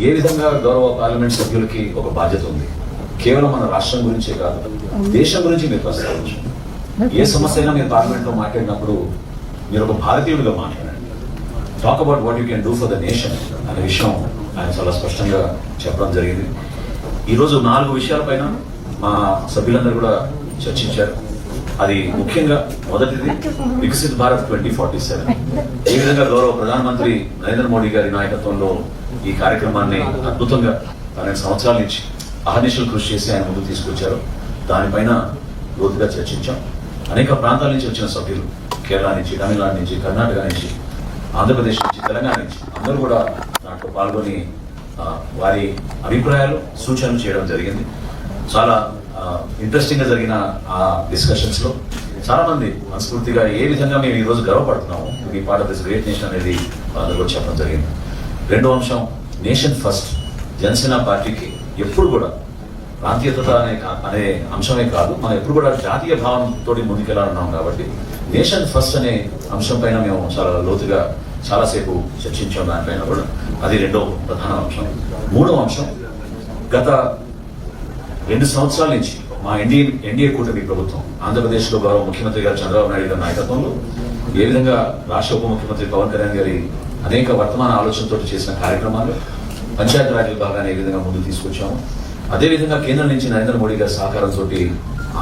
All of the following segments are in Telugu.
ఏ విధంగా గౌరవ పార్లమెంట్ సభ్యులకి ఒక బాధ్యత ఉంది. కేవలం మన రాష్ట్రం గురించే కాదు, దేశం గురించి మీరు ప్రస్తావించు. ఏ సమస్య అయినా మీరు పార్లమెంట్ లో మాట్లాడినప్పుడు మీరు ఒక భారతీయుడిగా మాట్లాడండి. Talk about what you can do for the nation అనే విషయం ఆయన చాలా స్పష్టంగా చెప్పడం జరిగింది. ఈరోజు 4 విషయాలపైన మా సభ్యులందరూ కూడా చర్చించారు. అది ముఖ్యంగా మొదటిది వికసిత్ భారత్ 2047. ఏ విధంగా గౌరవ ప్రధానమంత్రి నరేంద్ర మోడీ గారి నాయకత్వంలో ఈ కార్యక్రమాన్ని అద్భుతంగా 12 సంవత్సరాల నుంచి అహర్నిశలు కృషి చేసి ఆయన ముందుకు తీసుకొచ్చారు. దానిపైన లోతుగా చర్చించాం. అనేక ప్రాంతాల నుంచి వచ్చిన సభ్యులు, కేరళ నుంచి, తమిళనాడు నుంచి, కర్ణాటక నుంచి, ఆంధ్రప్రదేశ్ నుంచి, తెలంగాణ నుంచి అందరూ కూడా దాంట్లో పాల్గొని వారి అభిప్రాయాలు, సూచనలు చేయడం జరిగింది. చాలా ఇంట్రెస్టింగ్ గా జరిగిన ఆ డిస్కషన్స్ లో చాలా మంది మనస్ఫూర్తిగా ఏ విధంగా మేము ఈ రోజు గర్వపడుతున్నాము ఈ part of this great nation అనేది అందరూ కూడా చెప్పడం జరిగింది. రెండో అంశం, నేషన్ ఫస్ట్. జనసేన పార్టీకి ఎప్పుడు కూడా ప్రాంతీయత అనే అంశమే కాదు, మనం ఎప్పుడు కూడా జాతీయ భావనతో ముందుకెళ్లాలన్నాం. కాబట్టి నేషన్ ఫస్ట్ అనే అంశం పైన మేము చాలా లోతుగా చాలాసేపు చర్చించాం. దానిపైన కూడా అది రెండో ప్రధాన అంశం. మూడో అంశం, గత 2 సంవత్సరాల నుంచి మా ఎన్డీఏ కూటమి ప్రభుత్వం ఆంధ్రప్రదేశ్ లో గౌరవ ముఖ్యమంత్రి గారు చంద్రబాబు నాయుడు గారి నాయకత్వంలో ఏ విధంగా రాష్ట్ర ఉప ముఖ్యమంత్రి పవన్ కళ్యాణ్ గారి అనేక వర్తమాన ఆలోచనతో చేసిన కార్యక్రమాలు, పంచాయతీరాజ్ విభాగాన్ని ఏ విధంగా ముందుకు తీసుకొచ్చాము, అదేవిధంగా కేంద్రం నుంచి నరేంద్ర మోడీ గారి సహకారంతో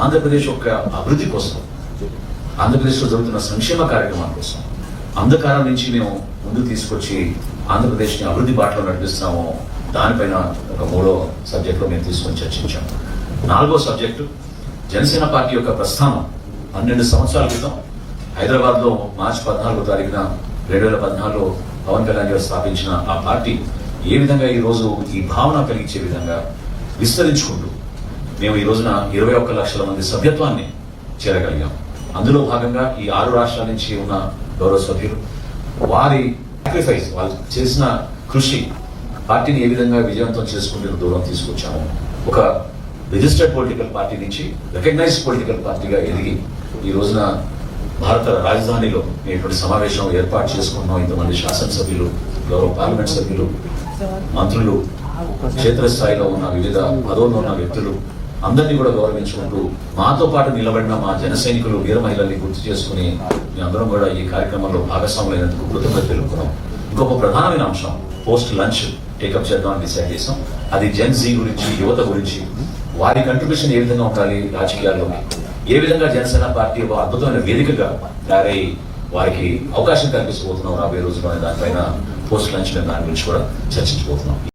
ఆంధ్రప్రదేశ్ యొక్క అభివృద్ధి కోసం, ఆంధ్రప్రదేశ్ లో జరుగుతున్న సంక్షేమ కార్యక్రమాల కోసం అంధకారం నుంచి మేము ముందుకు తీసుకొచ్చి ఆంధ్రప్రదేశ్ ని అభివృద్ధి బాటలో నడిపిస్తున్నాము. దానిపైన ఒక 3వ సబ్జెక్టులో మేము తీసుకొని చర్చించాం. 4వ సబ్జెక్టు, జనసేన పార్టీ యొక్క ప్రస్థానం 12 సంవత్సరాల క్రితం హైదరాబాద్ లో మార్చి 14వ తారీఖున 2014లో పవన్ కళ్యాణ్ గారు స్థాపించిన ఆ పార్టీ ఏ విధంగా ఈ రోజు ఈ భావన కలిగించే విధంగా విస్తరించుకుంటూ మేము ఈ రోజున 21 లక్షల మంది సభ్యత్వాన్ని చేరగలిగాం. అందులో భాగంగా ఈ 6 రాష్ట్రాల నుంచి ఉన్న గౌరవ సభ్యులు వారి సాక్రిఫైస్, వాళ్ళు చేసిన కృషి పార్టీని ఏ విధంగా విజయవంతం చేసుకుంటూ దూరం తీసుకొచ్చాము. ఒక రిజిస్టర్డ్ పొలిటికల్ పార్టీ నుంచి రికగ్నైజ్డ్ పొలిటికల్ పార్టీగా ఎదిగి ఈ రోజున భారత రాజధానిలో ఇటువంటి సమావేశం ఏర్పాటు చేసుకున్నాం. ఇంతమంది శాసనసభ్యులు, గౌరవ పార్లమెంట్ సభ్యులు, మంత్రులు, క్షేత్రస్థాయిలో ఉన్న వివిధ పదవుల్లో ఉన్న వ్యక్తులు అందరినీ కూడా గౌరవించుకుంటూ మాతో పాటు నిలబడిన మా జన సైనికులు, వీర మహిళల్ని గుర్తు చేసుకుని మీ అందరం కూడా ఈ కార్యక్రమంలో భాగస్వాములైనందుకు కృతజ్ఞత తెలుపుకున్నాం. ఇంకొక ప్రధానమైన అంశం, పోస్ట్ లంచ్ టేకప్ చేద్దామని డిసైడ్ చేసాం. అది జెన్ జీ గురించి, యువత గురించి, వారి కంట్రిబ్యూషన్ ఏ విధంగా ఉండాలి రాజకీయాల్లోకి, ఏ విధంగా జనసేన పార్టీ ఒక అద్భుతమైన వేదికగా తయారై వారికి అవకాశం కల్పించబోతున్నాం రాబోయే రోజుల్లో అనే దానిపైన పోస్ట్ లంచ్ దాని గురించి కూడా చర్చించబోతున్నాం.